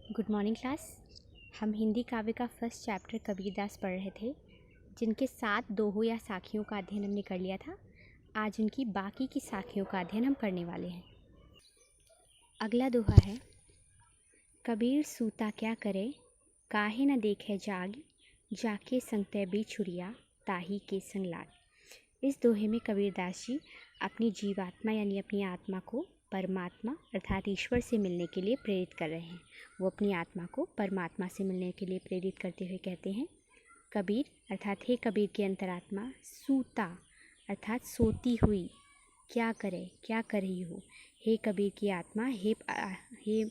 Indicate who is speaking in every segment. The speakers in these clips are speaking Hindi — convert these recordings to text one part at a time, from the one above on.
Speaker 1: Good morning class. हम हिंदी काव्य का फर्स्ट चैप्टर कबीरदास पढ़ रहे थे, जिनके 7 दोहों या साखियों का अध्ययन हमने कर लिया था। आज उनकी बाकी की साखियों का अध्ययन हम करने वाले हैं। अगला दोहा है, कबीर सूता क्या करे, काहे न देखे जाग, जाके संग तै बिछुड़िया, ताही के संग लाग। इस दोहे में कबीरदास जी अपनी जीवात्मा यानी अपनी आत्मा को परमात्मा अर्थात ईश्वर से मिलने के लिए प्रेरित कर रहे हैं। वो अपनी आत्मा को परमात्मा से मिलने के लिए प्रेरित करते हुए कहते हैं, कबीर अर्थात हे कबीर की अंतरात्मा, सूता अर्थात सोती हुई, क्या करे क्या कर रही हो। हे कबीर की आत्मा, हे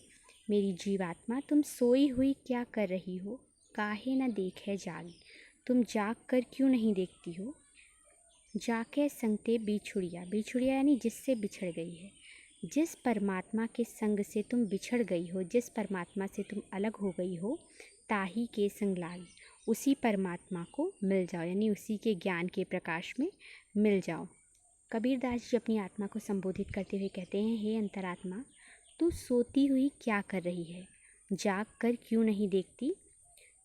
Speaker 1: मेरी जीवात्मा, तुम सोई हुई क्या कर रही हो, काहे न देखे जाग, तुम जाग कर क्यों नहीं देखती हो। जाके संगते बिछुड़िया, बिछुड़िया यानी जिससे बिछड़ गई है। जिस परमात्मा के संग से तुम बिछड़ गई हो, जिस परमात्मा से तुम अलग हो गई हो, ताही के संग लाग, उसी परमात्मा को मिल जाओ यानी उसी के ज्ञान के प्रकाश में मिल जाओ। कबीरदास जी अपनी आत्मा को संबोधित करते हुए कहते हैं, हे अंतरात्मा, तू सोती हुई क्या कर रही है, जाग कर क्यों नहीं देखती।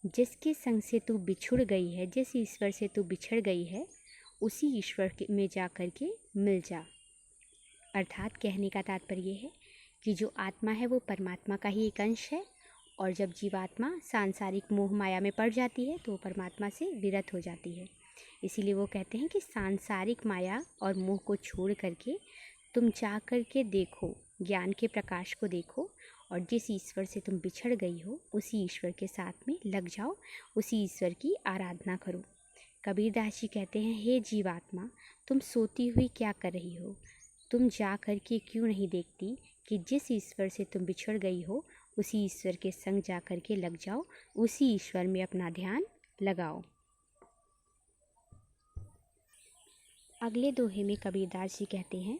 Speaker 1: जिसके संग से तू बिछुड़ गई है, जिस ईश्वर से तू बिछड़ गई है, उसी ईश्वर में जा कर के मिल जा। अर्थात कहने का तात्पर्य है कि जो आत्मा है वो परमात्मा का ही एक अंश है, और जब जीवात्मा सांसारिक मोह माया में पड़ जाती है तो वो परमात्मा से विरत हो जाती है। इसीलिए वो कहते हैं कि सांसारिक माया और मोह को छोड़ करके तुम जा कर के देखो, ज्ञान के प्रकाश को देखो, और जिस ईश्वर से तुम बिछड़ गई हो उसी ईश्वर के साथ में लग जाओ, उसी ईश्वर की आराधना करो। कबीरदास जी कहते हैं, हे जीवात्मा, तुम सोती हुई क्या कर रही हो, तुम जा कर के क्यों नहीं देखती कि जिस ईश्वर से तुम बिछड़ गई हो उसी ईश्वर के संग जा कर के लग जाओ, उसी ईश्वर में अपना ध्यान लगाओ। अगले दोहे में कबीरदास जी कहते हैं,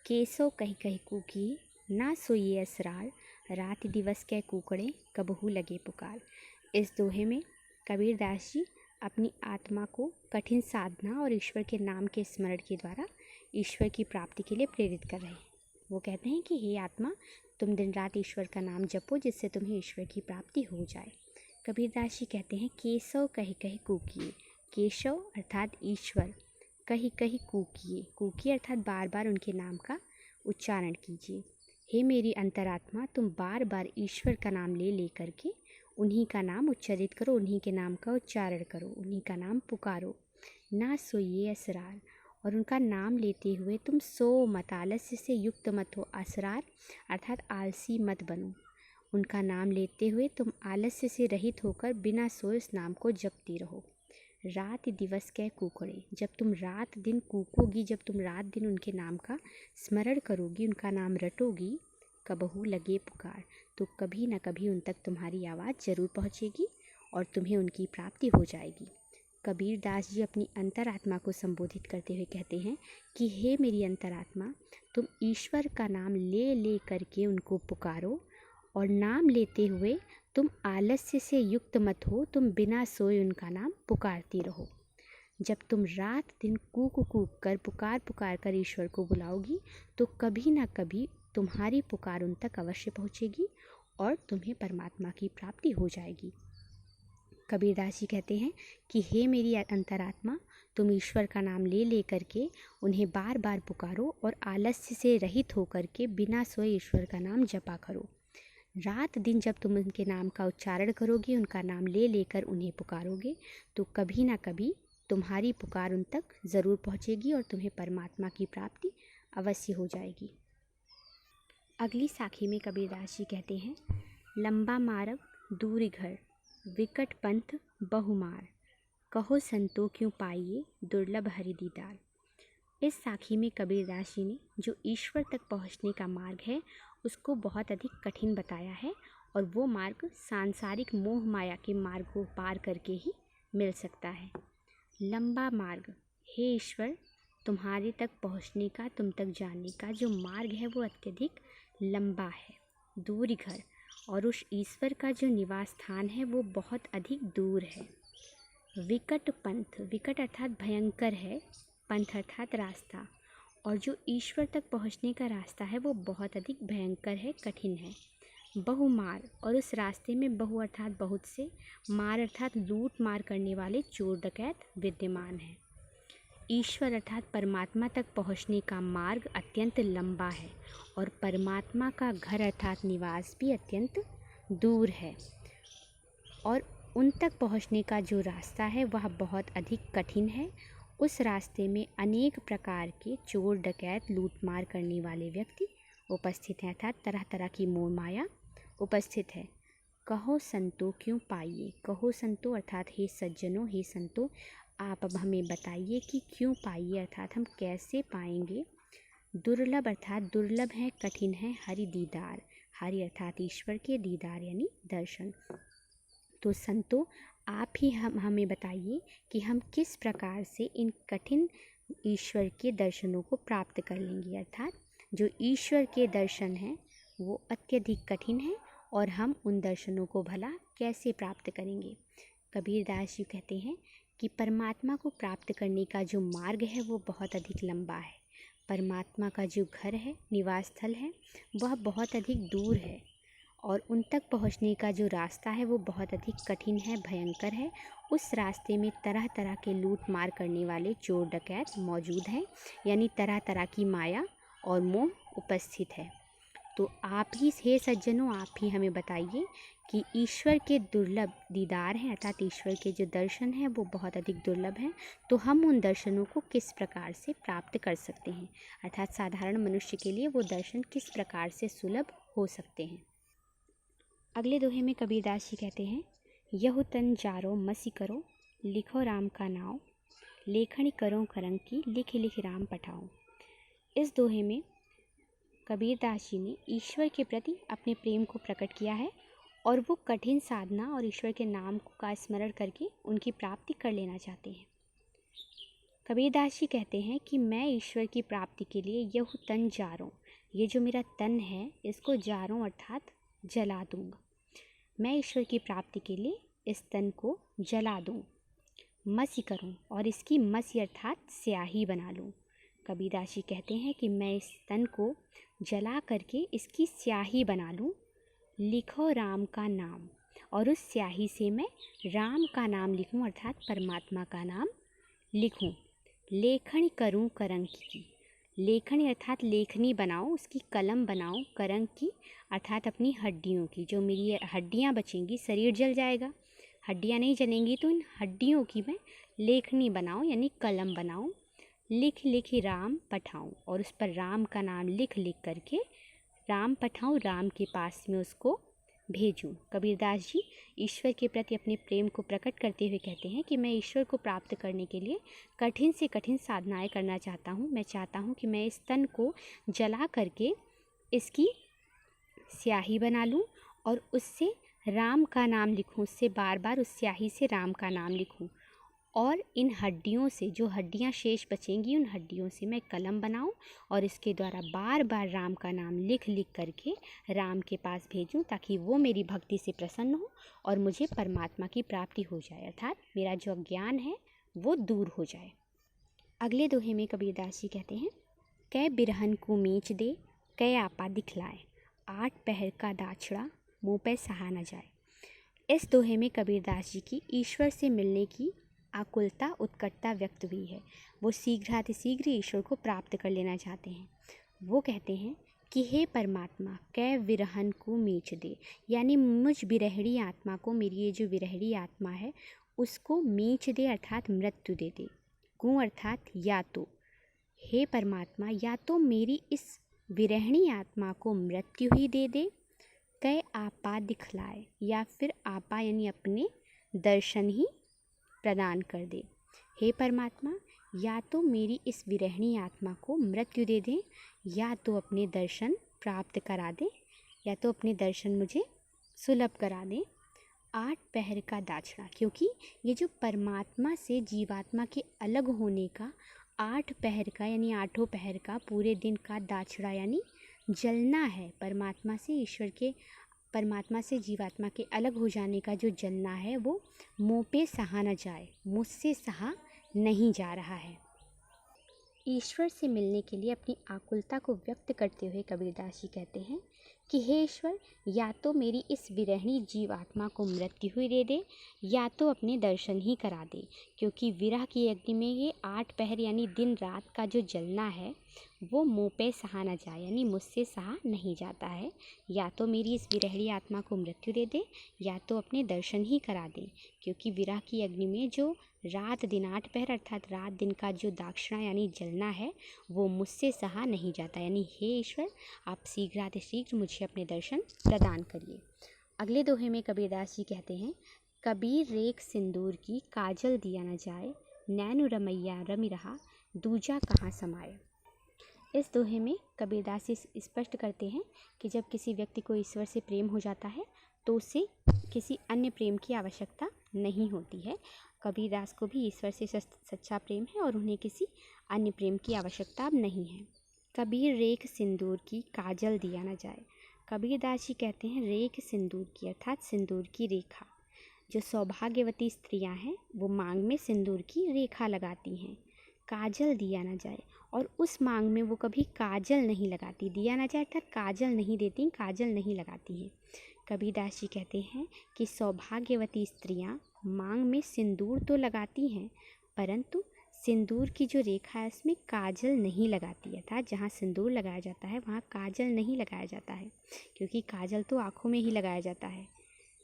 Speaker 1: केसो कही कही कूकी, ना सोइए असरार, रात दिवस के कुकड़े, कबहू लगे पुकार। इस दोहे में कबीरदास जी अपनी आत्मा को कठिन साधना और ईश्वर के नाम के स्मरण के द्वारा ईश्वर की प्राप्ति के लिए प्रेरित कर रहे हैं। वो कहते हैं कि हे आत्मा, तुम दिन रात ईश्वर का नाम जपो, जिससे तुम्हें ईश्वर की प्राप्ति हो जाए। कबीरदास जी कहते हैं, केशव कही कही कूकिए, केशव अर्थात ईश्वर, कही कही कूकिए, कूकिए अर्थात बार बार उनके नाम का उच्चारण कीजिए। हे मेरी अंतरात्मा, तुम बार बार ईश्वर का नाम ले करके उन्हीं का नाम उच्चारित करो, उन्हीं के नाम का उच्चारण करो, उन्हीं का नाम पुकारो। ना सोइए असरार, और उनका नाम लेते हुए तुम सो मत, आलस्य से युक्त मत हो। असरार अर्थात आलसी मत बनो। उनका नाम लेते हुए तुम आलस्य से रहित होकर बिना सोए उस नाम को जपती रहो। रात दिवस के कुकड़े, जब तुम रात दिन कूकोगी, जब तुम रात दिन उनके नाम का स्मरण करोगी, उनका नाम रटोगी, कबहू लगे पुकार, तो कभी न कभी उन तक तुम्हारी आवाज़ ज़रूर पहुँचेगी और तुम्हें उनकी प्राप्ति हो जाएगी। कबीरदास जी अपनी अंतरात्मा को संबोधित करते हुए कहते हैं कि हे मेरी अंतरात्मा, तुम ईश्वर का नाम ले करके उनको पुकारो, और नाम लेते हुए तुम आलस्य से युक्त मत हो, तुम बिना सोए उनका नाम पुकारती रहो। जब तुम रात दिन कूक कर पुकार कर ईश्वर को बुलाओगी, तो कभी ना कभी तुम्हारी पुकार उन तक अवश्य पहुँचेगी और तुम्हें परमात्मा की प्राप्ति हो जाएगी। कबीरदास जी कहते हैं कि हे मेरी अंतरात्मा, तुम ईश्वर का नाम ले करके उन्हें बार बार पुकारो, और आलस्य से रहित होकर के बिना सोए ईश्वर का नाम जपा करो। रात दिन जब तुम उनके नाम का उच्चारण करोगे, उनका नाम लेकर उन्हें पुकारोगे, तो कभी ना कभी तुम्हारी पुकार उन तक ज़रूर पहुँचेगी और तुम्हें परमात्मा की प्राप्ति अवश्य हो जाएगी। अगली साखी में कबीरदास जी कहते हैं, लंबा मार्ग दूर घर, विकट पंथ बहुमार, कहो संतो क्यों पाइए, दुर्लभ हरि दीदार। इस साखी में कबीरदास जी ने जो ईश्वर तक पहुँचने का मार्ग है उसको बहुत अधिक कठिन बताया है, और वो मार्ग सांसारिक मोह माया के मार्ग को पार करके ही मिल सकता है। लंबा मार्ग, हे ईश्वर, तुम्हारे तक पहुँचने का, तुम तक जाने का जो मार्ग है वो अत्यधिक लंबा है। दूर घर, और उस ईश्वर का जो निवास स्थान है वो बहुत अधिक दूर है। विकट पंथ, विकट अर्थात भयंकर है, पंथ अर्थात रास्ता, और जो ईश्वर तक पहुँचने का रास्ता है वो बहुत अधिक भयंकर है, कठिन है। बहुमार, और उस रास्ते में बहु अर्थात बहुत से, मार अर्थात लूट मार करने वाले चोर डकैत विद्यमान हैं। ईश्वर अर्थात परमात्मा तक पहुँचने का मार्ग अत्यंत लंबा है और परमात्मा का घर अर्थात निवास भी अत्यंत दूर है, और उन तक पहुँचने का जो रास्ता है वह बहुत अधिक कठिन है। उस रास्ते में अनेक प्रकार के चोर डकैत लूट मार करने वाले व्यक्ति उपस्थित हैं, अर्थात तरह तरह की मोह माया उपस्थित है। कहो संतो क्यों पाइए, कहो संतो अर्थात हे सज्जनों, हे संतो, आप अब हमें बताइए कि क्यों पाइए अर्थात हम कैसे पाएंगे। दुर्लभ अर्थात दुर्लभ है, कठिन है, हरि दीदार, हरि अर्थात ईश्वर के, दीदार यानी दर्शन। तो संतो आप ही हमें बताइए कि हम किस प्रकार से इन कठिन ईश्वर के दर्शनों को प्राप्त कर लेंगे, अर्थात जो ईश्वर के दर्शन हैं वो अत्यधिक कठिन है और हम उन दर्शनों को भला कैसे प्राप्त करेंगे। कबीरदास जी कहते हैं कि परमात्मा को प्राप्त करने का जो मार्ग है वो बहुत अधिक लंबा है। परमात्मा का जो घर है, निवास स्थल है, वह बहुत अधिक दूर है और उन तक पहुंचने का जो रास्ता है वो बहुत अधिक कठिन है, भयंकर है। उस रास्ते में तरह तरह के लूट मार करने वाले चोर डकैत मौजूद हैं, यानी तरह तरह की माया और मोह उपस्थित है। तो आप ही हे सज्जनों, आप ही हमें बताइए कि ईश्वर के दुर्लभ दीदार हैं, अर्थात ईश्वर के जो दर्शन हैं वो बहुत अधिक दुर्लभ हैं, तो हम उन दर्शनों को किस प्रकार से प्राप्त कर सकते हैं, अर्थात साधारण मनुष्य के लिए वो दर्शन किस प्रकार से सुलभ हो सकते हैं। अगले दोहे में कबीरदास जी कहते हैं, यहु तन जारो मसी करो, लिखो राम का नाम, लेखनी करो करंकी, लिख लिख राम पठाओ। इस दोहे में कबीरदास जी ने ईश्वर के प्रति अपने प्रेम को प्रकट किया है और वो कठिन साधना और ईश्वर के नाम का स्मरण करके उनकी प्राप्ति कर लेना चाहते हैं। कबीरदास जी कहते हैं कि मैं ईश्वर की प्राप्ति के लिए यहु तन जारूं, ये जो मेरा तन है इसको जारूं अर्थात जला दूंगा। मैं ईश्वर की प्राप्ति के लिए इस तन को जला दूं, मसी करूं और इसकी मसी अर्थात स्याही बना लूं। कबीरदास जी कहते हैं कि मैं इस तन को जला करके इसकी स्याही बना लूं, लिखो राम का नाम, और उस स्याही से मैं राम का नाम लिखूं अर्थात परमात्मा का नाम लिखूं। लेखनी करूं करंक की, लेखनी अर्थात लेखनी बनाओ, उसकी कलम बनाओ, करंक की अर्थात अपनी हड्डियों की, जो मेरी हड्डियां बचेंगी, शरीर जल जाएगा, हड्डियां नहीं जलेंगी तो इन हड्डियों की मैं लेखनी बनाऊं यानी कलम बनाऊं। लिख लिख राम पठाऊं, और उस पर राम का नाम लिख लिख करके राम पठाऊं, राम के पास में उसको भेजूं। कबीरदास जी ईश्वर के प्रति अपने प्रेम को प्रकट करते हुए कहते हैं कि मैं ईश्वर को प्राप्त करने के लिए कठिन से कठिन साधनाएं करना चाहता हूँ। मैं चाहता हूँ कि मैं इस तन को जला करके इसकी स्याही बना लूँ और उससे राम का नाम लिखूँ, उससे बार बार उस स्याही से राम का नाम लिखूँ, और इन हड्डियों से, जो हड्डियां शेष बचेंगी, उन हड्डियों से मैं कलम बनाऊं और इसके द्वारा बार बार राम का नाम लिख लिख करके राम के पास भेजूं, ताकि वो मेरी भक्ति से प्रसन्न हो और मुझे परमात्मा की प्राप्ति हो जाए, अर्थात मेरा जो अज्ञान है वो दूर हो जाए। अगले दोहे में कबीरदास जी कहते हैं, कै बिरहन को मीच दे, कै आपा दिखलाए, 8 पहर का दाछड़ा, मुँह पे सहा न जाए। इस दोहे में कबीरदास जी की ईश्वर से मिलने की आकुलता, उत्कटता व्यक्त हुई है। वो शीघ्रातिशीघ्र ईश्वर को प्राप्त कर लेना चाहते हैं। वो कहते हैं कि हे परमात्मा, कै विरहन को मीच दे, यानी मुझ विरहणी आत्मा को, मेरी ये जो विरहणी आत्मा है उसको मीच दे अर्थात मृत्यु दे दे। कु अर्थात या तो, हे परमात्मा या तो मेरी इस विरहणी आत्मा को मृत्यु ही दे दे, कै आपा दिखलाए, या फिर आपा यानी अपने दर्शन ही प्रदान कर दे। हे परमात्मा या तो मेरी इस विरहणी आत्मा को मृत्यु दे दे, या तो अपने दर्शन प्राप्त करा दे, या तो अपने दर्शन मुझे सुलभ करा दे। 8 पहर का दाछड़ा, क्योंकि ये जो परमात्मा से जीवात्मा के अलग होने का 8 पहर का यानी 8 पहर का पूरे दिन का दाछड़ा यानी जलना है, परमात्मा से ईश्वर के, परमात्मा से जीवात्मा के अलग हो जाने का जो जलना है वो मुँह पे सहा न जाए, मुझसे सहा नहीं जा रहा है। ईश्वर से मिलने के लिए अपनी आकुलता को व्यक्त करते हुए कबीरदास जी कहते हैं कि हे ईश्वर, या तो मेरी इस विरहिणी जीवात्मा को मृत्यु ही दे दे, या तो अपने दर्शन ही करा दे, क्योंकि विरह की अग्नि में ये 8 पहर यानी दिन रात का जो जलना है वो मुँह पे सहा न जाए, यानी मुझसे सहा नहीं जाता है। या तो मेरी इस विरहिणी आत्मा को मृत्यु दे दे, या तो अपने दर्शन ही करा दे, क्योंकि विरह की अग्नि में जो रात दिन 8 पहर अर्थात रात दिन का जो दाक्षिणा यानी जलना है वो मुझसे सहा नहीं जाता, यानी हे ईश्वर, आप शीघ्रातिशीघ्र मुझे अपने दर्शन प्रदान करिए। अगले दोहे में कबीरदास जी कहते हैं, कबीर रेख सिंदूर की काजल दिया न जाए, नैन रमैया रमि रहा, दूजा कहाँ समाए। इस दोहे में कबीरदास जी स्पष्ट करते हैं कि जब किसी व्यक्ति को ईश्वर से प्रेम हो जाता है तो उसे किसी अन्य प्रेम की आवश्यकता नहीं होती है। कबीरदास को भी ईश्वर से सच्चा प्रेम है और उन्हें किसी अन्य प्रेम की आवश्यकता अब नहीं है। कबीर रेख सिंदूर की काजल दिया न जाए। कबीरदास जी कहते हैं रेख सिंदूर की अर्थात सिंदूर की रेखा, जो सौभाग्यवती स्त्रियां हैं वो मांग में सिंदूर की रेखा लगाती हैं। काजल दिया न जाए, और उस मांग में वो कभी काजल नहीं लगाती। दिया न जाए अर्थात काजल नहीं देती, काजल नहीं लगाती हैं। कबीरदास जी कहते हैं कि सौभाग्यवती स्त्रियां मांग में सिंदूर तो लगाती हैं, परंतु सिंदूर की जो रेखा है उसमें काजल नहीं लगाती, अर्थात जहाँ सिंदूर लगाया जाता है वहाँ काजल नहीं लगाया जाता है, क्योंकि काजल तो आँखों में ही लगाया जाता है।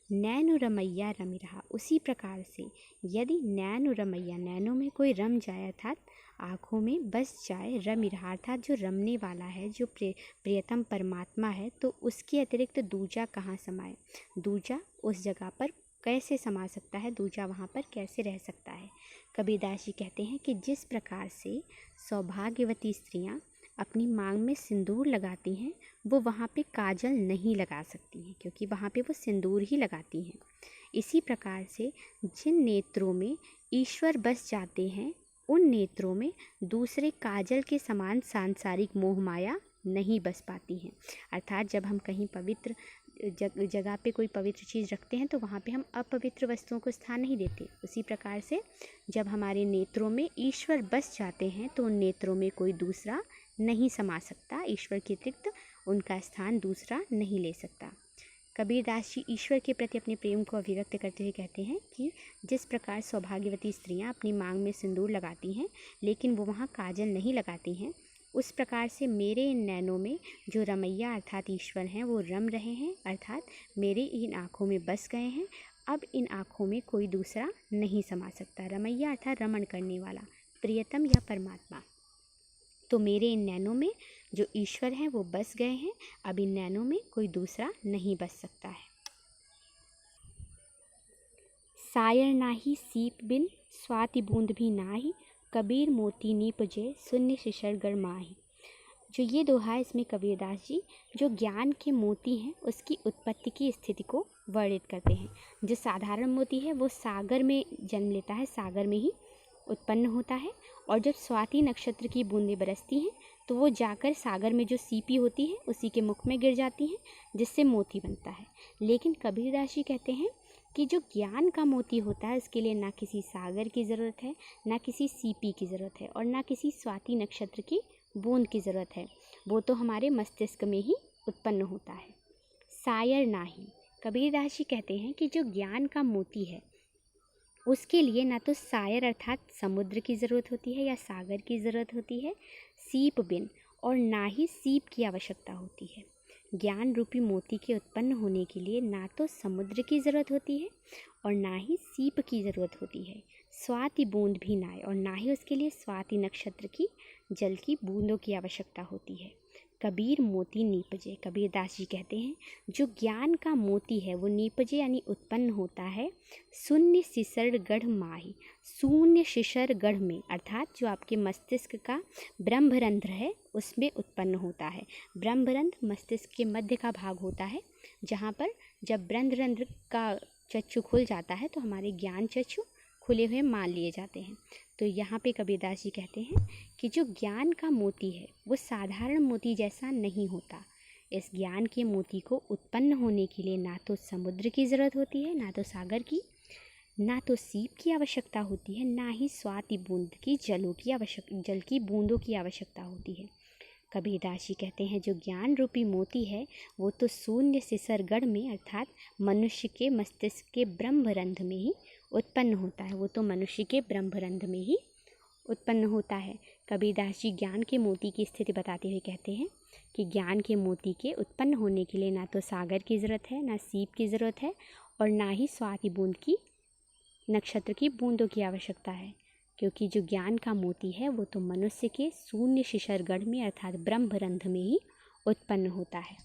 Speaker 1: नैनो रमैया रमि रहा, उसी प्रकार से यदि नैनो रमैया, नैनों में कोई रम जाए अर्थात आँखों में बस जाए, रमि रहा अर्थात जो रमने वाला है, जो प्रियतम परमात्मा है, तो उसके अतिरिक्त दूजा कहाँ समाए। दूजा उस जगह पर कैसे समा सकता है, दूजा वहाँ पर कैसे रह सकता है। कबीरदास जी कहते हैं कि जिस प्रकार से सौभाग्यवती स्त्रियाँ अपनी मांग में सिंदूर लगाती हैं, वो वहाँ पे काजल नहीं लगा सकती हैं, क्योंकि वहाँ पे वो सिंदूर ही लगाती हैं। इसी प्रकार से जिन नेत्रों में ईश्वर बस जाते हैं, उन नेत्रों में दूसरे काजल के समान सांसारिक मोह माया नहीं बस पाती हैं। अर्थात जब हम कहीं पवित्र जगह पे कोई पवित्र चीज़ रखते हैं तो वहाँ पे हम अपवित्र वस्तुओं को स्थान नहीं देते। उसी प्रकार से जब हमारे नेत्रों में ईश्वर बस जाते हैं तो उन नेत्रों में कोई दूसरा नहीं समा सकता, ईश्वर के अतिरिक्त उनका स्थान दूसरा नहीं ले सकता। कबीरदास जी ईश्वर के प्रति अपने प्रेम को अभिव्यक्त करते हुए कहते हैं कि जिस प्रकार सौभाग्यवती स्त्रियां अपनी मांग में सिंदूर लगाती हैं लेकिन वो वहाँ काजल नहीं लगाती हैं, उस प्रकार से मेरे इन नैनों में जो रमैया अर्थात ईश्वर हैं वो रम रहे हैं, अर्थात मेरे इन आँखों में बस गए हैं। अब इन आँखों में कोई दूसरा नहीं समा सकता। रमैया अर्थात रमण करने वाला, प्रियतम या परमात्मा। तो मेरे इन नैनों में जो ईश्वर हैं वो बस गए हैं, अब इन नैनों में कोई दूसरा नहीं बस सकता है। सायर नाही सीप बिन स्वाति बूंद भी नाही, कबीर मोती नीपजे शून्य शिशर गरमाही। जो ये दोहा है इसमें कबीरदास जी जो ज्ञान के मोती हैं उसकी उत्पत्ति की स्थिति को वर्णित करते हैं। जो साधारण मोती है वो सागर में जन्म लेता है, सागर में ही उत्पन्न होता है, और जब स्वाति नक्षत्र की बूंदें बरसती हैं तो वो जाकर सागर में जो सीपी होती है उसी के मुख में गिर जाती हैं, जिससे मोती बनता है। लेकिन कबीरदास जी कहते हैं कि जो ज्ञान का मोती होता है उसके लिए ना किसी सागर की ज़रूरत है, ना किसी सीपी की ज़रूरत है, और ना किसी स्वाति नक्षत्र की बूंद की ज़रूरत है, वो तो हमारे मस्तिष्क में ही उत्पन्न होता है। सायर नाही, कबीरदास जी कहते हैं कि जो ज्ञान का मोती है उसके लिए ना तो सायर अर्थात समुद्र की ज़रूरत होती है या सागर की ज़रूरत होती है, सीप बिन, और ना ही सीप की आवश्यकता होती है। ज्ञान रूपी मोती के उत्पन्न होने के लिए ना तो समुद्र की ज़रूरत होती है और ना ही सीप की ज़रूरत होती है। स्वाति बूंद भी ना, और ना ही उसके लिए स्वाति नक्षत्र की जल की बूंदों की आवश्यकता होती है। कबीर मोती नीपजे, कबीरदास जी कहते हैं जो ज्ञान का मोती है वो नीपजे यानी उत्पन्न होता है शून्य शिशर गढ़ माही, शून्य शिशर गढ़ में, अर्थात जो आपके मस्तिष्क का ब्रह्मरंध्र है उसमें उत्पन्न होता है। ब्रह्मरंध्र मस्तिष्क के मध्य का भाग होता है, जहाँ पर जब ब्रह्मरंध्र का चक्षु खुल जाता है तो हमारे ज्ञान चक्षु खुले हुए मान लिए जाते हैं। तो यहाँ पे कबीरदास जी कहते हैं कि जो ज्ञान का मोती है वो साधारण मोती जैसा नहीं होता। इस ज्ञान के मोती को उत्पन्न होने के लिए ना तो समुद्र की ज़रूरत होती है, ना तो सागर की, ना तो सीप की आवश्यकता होती है, ना ही स्वाति बूंद की जल की बूंदों की आवश्यकता होती है। कबीरदास जी कहते हैं जो ज्ञान रूपी मोती है वो तो शून्य सिसरगढ़ में अर्थात मनुष्य के मस्तिष्क के ब्रह्मरंध्र में ही उत्पन्न होता है। वो तो मनुष्य के ब्रह्मरंध्र में ही उत्पन्न होता है। कबीरदास जी ज्ञान के मोती की स्थिति बताते हुए कहते हैं कि ज्ञान के मोती के उत्पन्न होने के लिए ना तो सागर की ज़रूरत है, ना सीप की ज़रूरत है और ना ही स्वाति बूंद की, नक्षत्र की बूंदों की आवश्यकता है, क्योंकि जो ज्ञान का मोती है वो तो मनुष्य के शून्य शिशरगढ़ में अर्थात ब्रह्मरंध्र में ही उत्पन्न होता है।